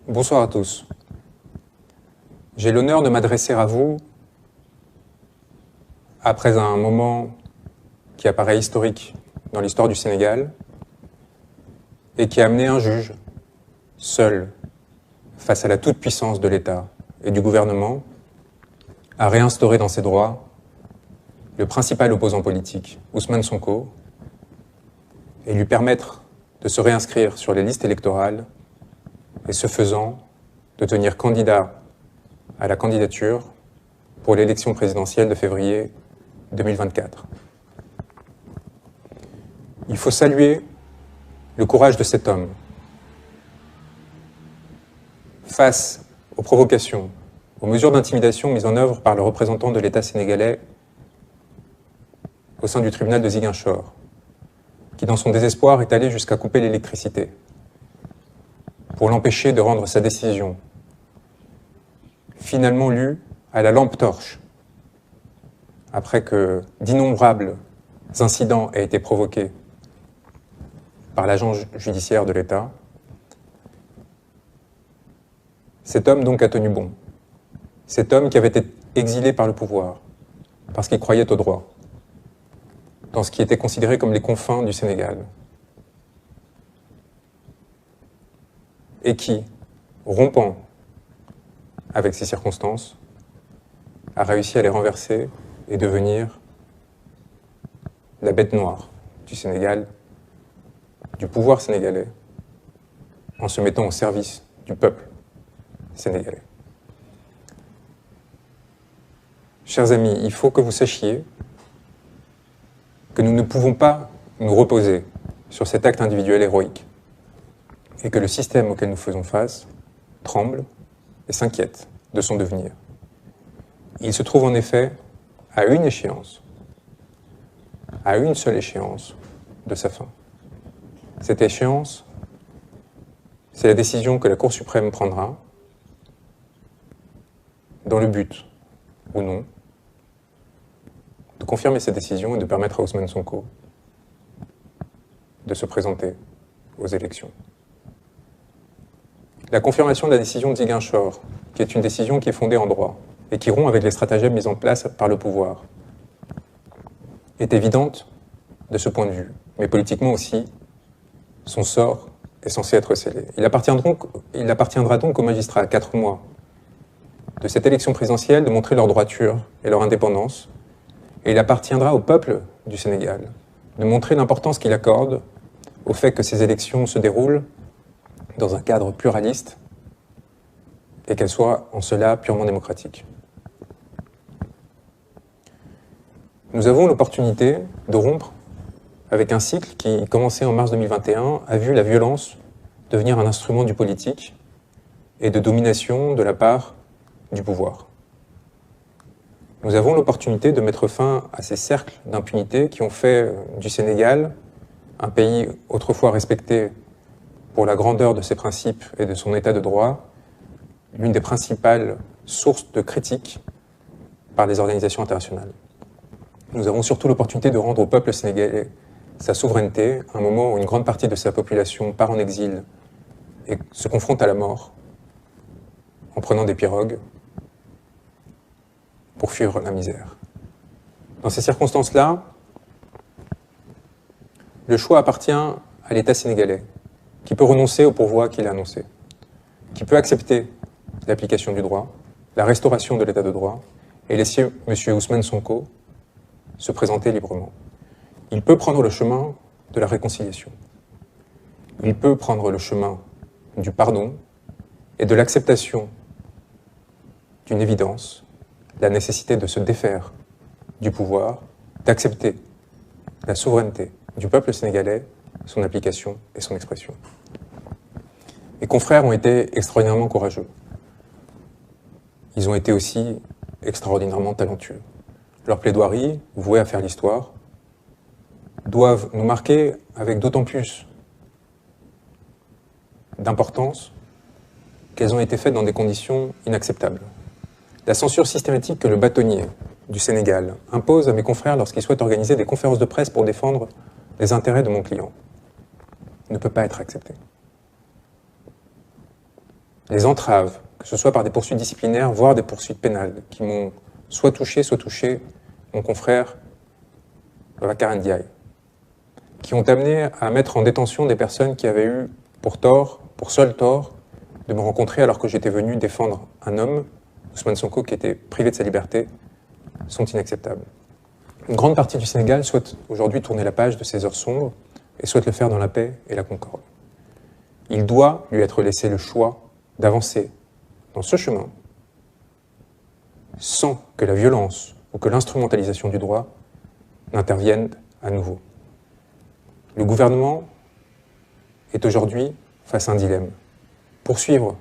Bonsoir à tous. J'ai l'honneur de m'adresser à vous après un moment qui apparaît historique dans l'histoire du Sénégal et qui a amené un juge, seul, face à la toute-puissance de l'État et du gouvernement, à réinstaurer dans ses droits le principal opposant politique, Ousmane Sonko, et lui permettre de se réinscrire sur les listes électorales et ce faisant, de devenir candidat à la candidature pour l'élection présidentielle de février 2024. Il faut saluer le courage de cet homme face aux provocations, aux mesures d'intimidation mises en œuvre par le représentant de l'État sénégalais au sein du tribunal de Ziguinchor, qui dans son désespoir est allé jusqu'à couper l'électricité pour l'empêcher de rendre sa décision, finalement lue à la lampe torche, après que d'innombrables incidents aient été provoqués par l'agent judiciaire de l'État. Cet homme donc a tenu bon. Cet homme qui avait été exilé par le pouvoir, parce qu'il croyait au droit, dans ce qui était considéré comme les confins du Sénégal, et qui, rompant avec ces circonstances, a réussi à les renverser et devenir la bête noire du Sénégal, du pouvoir sénégalais, en se mettant au service du peuple sénégalais. Chers amis, il faut que vous sachiez que nous ne pouvons pas nous reposer sur cet acte individuel héroïque et que le système auquel nous faisons face tremble et s'inquiète de son devenir. Il se trouve en effet à une échéance, à une seule échéance de sa fin. Cette échéance, c'est la décision que la Cour suprême prendra dans le but, ou non, de confirmer cette décision et de permettre à Ousmane Sonko de se présenter aux élections. La confirmation de la décision de Ziguinchor, qui est une décision qui est fondée en droit et qui rompt avec les stratagèmes mis en place par le pouvoir, est évidente de ce point de vue, mais politiquement aussi, son sort est censé être scellé. Il appartiendra donc aux magistrats à 4 mois de cette élection présidentielle de montrer leur droiture et leur indépendance, et il appartiendra au peuple du Sénégal de montrer l'importance qu'il accorde au fait que ces élections se déroulent dans un cadre pluraliste et qu'elles soient en cela purement démocratiques. Nous avons l'opportunité de rompre avec un cycle qui, commencé en mars 2021, a vu la violence devenir un instrument du politique et de domination de la part du pouvoir. Nous avons l'opportunité de mettre fin à ces cercles d'impunité qui ont fait du Sénégal un pays autrefois respecté pour la grandeur de ses principes et de son état de droit, l'une des principales sources de critiques par les organisations internationales. Nous avons surtout l'opportunité de rendre au peuple sénégalais sa souveraineté, à un moment où une grande partie de sa population part en exil et se confronte à la mort en prenant des pirogues pour fuir la misère. Dans ces circonstances-là, le choix appartient à l'État sénégalais, qui peut renoncer au pourvoi qu'il a annoncé, qui peut accepter l'application du droit, la restauration de l'état de droit, et laisser M. Ousmane Sonko se présenter librement. Il peut prendre le chemin de la réconciliation. Il peut prendre le chemin du pardon et de l'acceptation d'une évidence, la nécessité de se défaire du pouvoir, d'accepter la souveraineté du peuple sénégalais, son application et son expression. Mes confrères ont été extraordinairement courageux. Ils ont été aussi extraordinairement talentueux. Leurs plaidoiries, vouées à faire l'histoire, doivent nous marquer avec d'autant plus d'importance qu'elles ont été faites dans des conditions inacceptables. La censure systématique que le bâtonnier du Sénégal impose à mes confrères lorsqu'ils souhaitent organiser des conférences de presse pour défendre les intérêts de mon client ne peut pas être acceptée. les entraves, que ce soit par des poursuites disciplinaires, voire des poursuites pénales, qui m'ont soit touché mon confrère Babacar Ndiaye, qui ont amené à mettre en détention des personnes qui avaient eu pour seul tort, de me rencontrer alors que j'étais venu défendre un homme, Ousmane Sonko, qui était privé de sa liberté, sont inacceptables. Une grande partie du Sénégal souhaite aujourd'hui tourner la page de ces heures sombres et souhaite le faire dans la paix et la concorde. Il doit lui être laissé le choix d'avancer dans ce chemin sans que la violence ou que l'instrumentalisation du droit n'interviennent à nouveau. Le gouvernement est aujourd'hui face à un dilemme. Poursuivre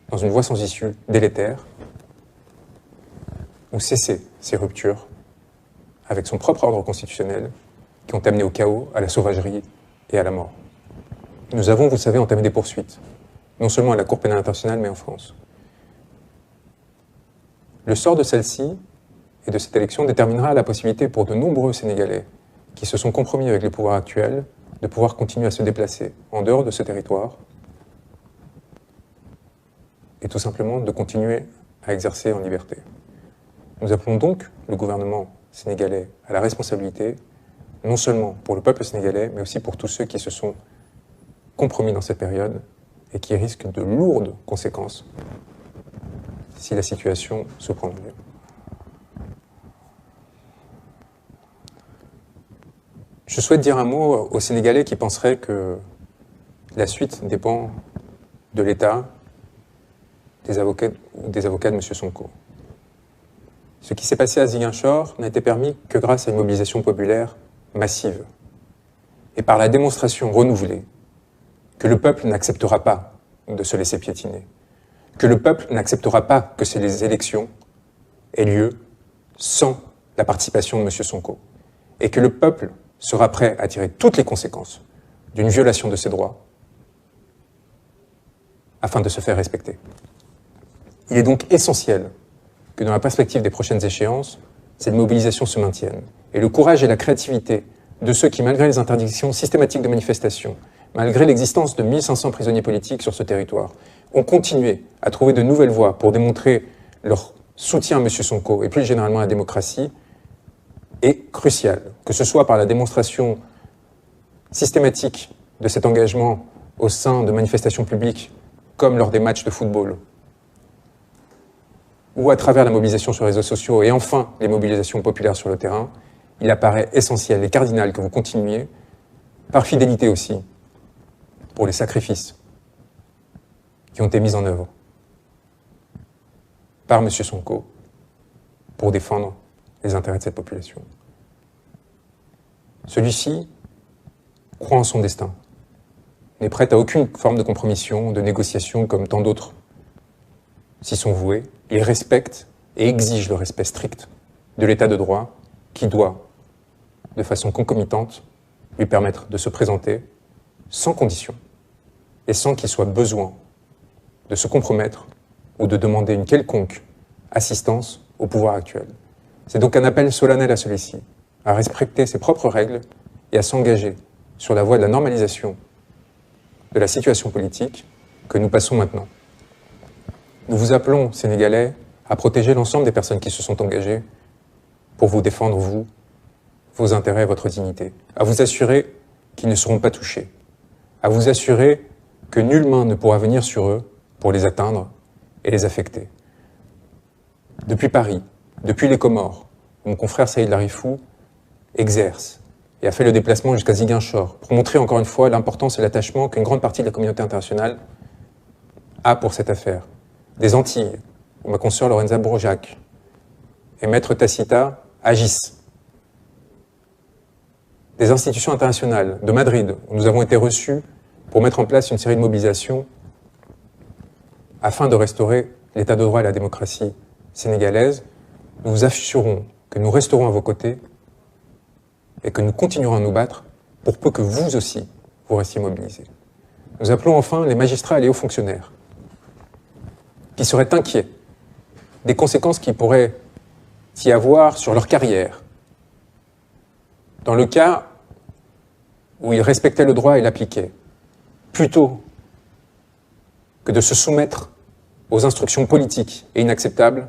dans une voie sans issue délétère ou cesser ces ruptures avec son propre ordre constitutionnel qui ont amené au chaos, à la sauvagerie et à la mort. Nous avons, vous le savez, entamé des poursuites, non seulement à la Cour pénale internationale, mais en France. Le sort de celle-ci et de cette élection déterminera la possibilité pour de nombreux Sénégalais qui se sont compromis avec les pouvoirs actuels de pouvoir continuer à se déplacer en dehors de ce territoire et tout simplement de continuer à exercer en liberté. Nous appelons donc le gouvernement sénégalais à la responsabilité, non seulement pour le peuple sénégalais, mais aussi pour tous ceux qui se sont compromis dans cette période et qui risquent de lourdes conséquences si la situation se prend bien. Je souhaite dire un mot aux Sénégalais qui penseraient que la suite dépend de l'État, des avocats de M. Sonko. Ce qui s'est passé à Ziguinchor n'a été permis que grâce à une mobilisation populaire massive et par la démonstration renouvelée que le peuple n'acceptera pas de se laisser piétiner, que le peuple n'acceptera pas que ces élections aient lieu sans la participation de M. Sonko, et que le peuple sera prêt à tirer toutes les conséquences d'une violation de ses droits afin de se faire respecter. Il est donc essentiel que dans la perspective des prochaines échéances, cette mobilisation se maintienne. Et le courage et la créativité de ceux qui, malgré les interdictions systématiques de manifestation, malgré l'existence de 1500 prisonniers politiques sur ce territoire, ont continué à trouver de nouvelles voies pour démontrer leur soutien à M. Sonko et plus généralement à la démocratie, est crucial. Que ce soit par la démonstration systématique de cet engagement au sein de manifestations publiques, comme lors des matchs de football, ou à travers la mobilisation sur les réseaux sociaux et enfin les mobilisations populaires sur le terrain, il apparaît essentiel et cardinal que vous continuiez, par fidélité aussi, pour les sacrifices qui ont été mis en œuvre par M. Sonko pour défendre les intérêts de cette population. Celui-ci croit en son destin, n'est prêt à aucune forme de compromission, de négociation comme tant d'autres s'y sont voués. Il respecte et exige le respect strict de l'état de droit qui doit, de façon concomitante, lui permettre de se présenter sans condition et sans qu'il soit besoin de se compromettre ou de demander une quelconque assistance au pouvoir actuel. C'est donc un appel solennel à celui-ci, à respecter ses propres règles et à s'engager sur la voie de la normalisation de la situation politique que nous passons maintenant. Nous vous appelons, Sénégalais, à protéger l'ensemble des personnes qui se sont engagées pour vous défendre, vous, vos intérêts et votre dignité, à vous assurer qu'ils ne seront pas touchés, à vous assurer que nulle main ne pourra venir sur eux pour les atteindre et les affecter. Depuis Paris, depuis les Comores, mon confrère Saïd Larifou exerce et a fait le déplacement jusqu'à Ziguinchor pour montrer encore une fois l'importance et l'attachement qu'une grande partie de la communauté internationale a pour cette affaire. Des Antilles, où ma consoeur Lorenza Brojac et Maître Tacita agissent. Des institutions internationales de Madrid, où nous avons été reçus pour mettre en place une série de mobilisations afin de restaurer l'état de droit et la démocratie sénégalaise. Nous vous assurons que nous resterons à vos côtés et que nous continuerons à nous battre pour peu que vous aussi, vous restiez mobilisés. Nous appelons enfin les magistrats et les hauts fonctionnaires qui seraient inquiets des conséquences qui pourraient y avoir sur leur carrière, dans le cas où ils respectaient le droit et l'appliquaient, plutôt que de se soumettre aux instructions politiques et inacceptables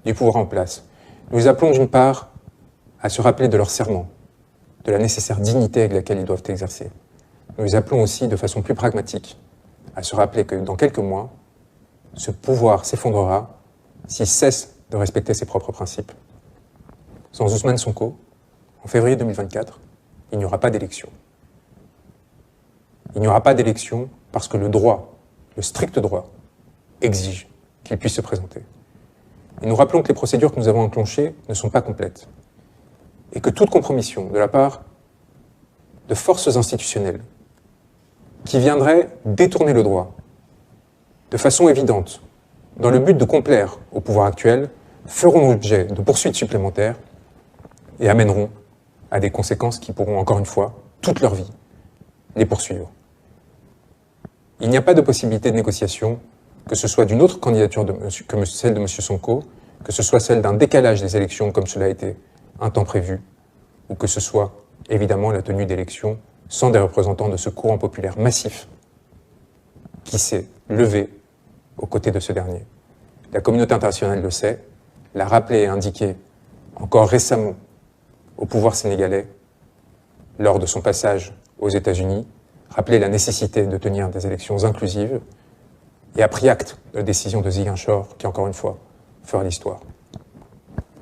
du pouvoir en place. Nous les appelons d'une part à se rappeler de leur serment, de la nécessaire dignité avec laquelle ils doivent exercer. Nous les appelons aussi de façon plus pragmatique à se rappeler que dans quelques mois, ce pouvoir s'effondrera s'il cesse de respecter ses propres principes. Sans Ousmane Sonko, en février 2024, il n'y aura pas d'élection. Il n'y aura pas d'élection parce que le droit, le strict droit, exige qu'il puisse se présenter. Et nous rappelons que les procédures que nous avons enclenchées ne sont pas complètes et que toute compromission de la part de forces institutionnelles qui viendraient détourner le droit de façon évidente dans le but de complaire au pouvoir actuel feront l'objet de poursuites supplémentaires et amèneront à des conséquences qui pourront, encore une fois, toute leur vie, les poursuivre. Il n'y a pas de possibilité de négociation, que ce soit d'une autre candidature que celle de M. Sonko, que ce soit celle d'un décalage des élections comme cela a été un temps prévu, ou que ce soit évidemment la tenue d'élections sans des représentants de ce courant populaire massif qui s'est levé aux côtés de ce dernier. La communauté internationale le sait, l'a rappelé et indiqué encore récemment au pouvoir sénégalais lors de son passage aux États-Unis, rappelé la nécessité de tenir des élections inclusives et a pris acte de la décision de Ziguinchor qui, encore une fois, fera l'histoire.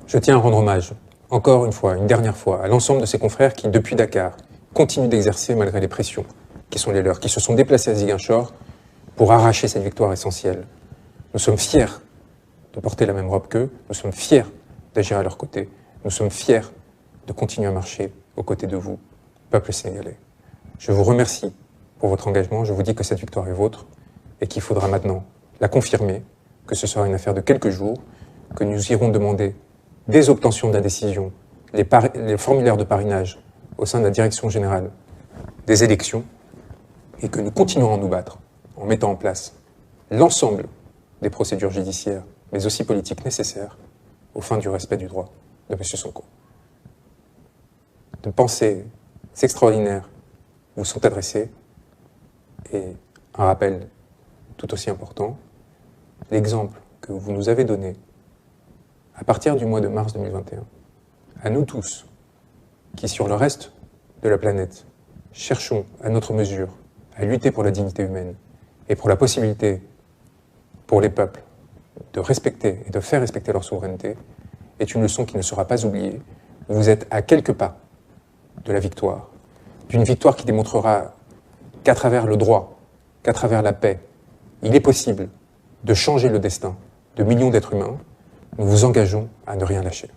Je tiens à rendre hommage, encore une fois, une dernière fois, à l'ensemble de ses confrères qui, depuis Dakar, continuent d'exercer malgré les pressions qui sont les leurs, qui se sont déplacés à Ziguinchor pour arracher cette victoire essentielle. Nous sommes fiers de porter la même robe qu'eux, nous sommes fiers d'agir à leur côté, nous sommes fiers de continuer à marcher aux côtés de vous, peuple sénégalais. Je vous remercie pour votre engagement, je vous dis que cette victoire est vôtre et qu'il faudra maintenant la confirmer, que ce sera une affaire de quelques jours, que nous irons demander dès obtention de la décision les formulaires de parrainage au sein de la direction générale des élections et que nous continuerons à nous battre en mettant en place l'ensemble des procédures judiciaires, mais aussi politiques nécessaires aux fins du respect du droit de M. Sonko. De pensées extraordinaires vous sont adressées et un rappel tout aussi important, l'exemple que vous nous avez donné à partir du mois de mars 2021, à nous tous, qui sur le reste de la planète cherchons à notre mesure à lutter pour la dignité humaine et pour la possibilité pour les peuples de respecter et de faire respecter leur souveraineté, est une leçon qui ne sera pas oubliée. Vous êtes à quelques pas de la victoire, d'une victoire qui démontrera qu'à travers le droit, qu'à travers la paix, il est possible de changer le destin de millions d'êtres humains. Nous vous engageons à ne rien lâcher.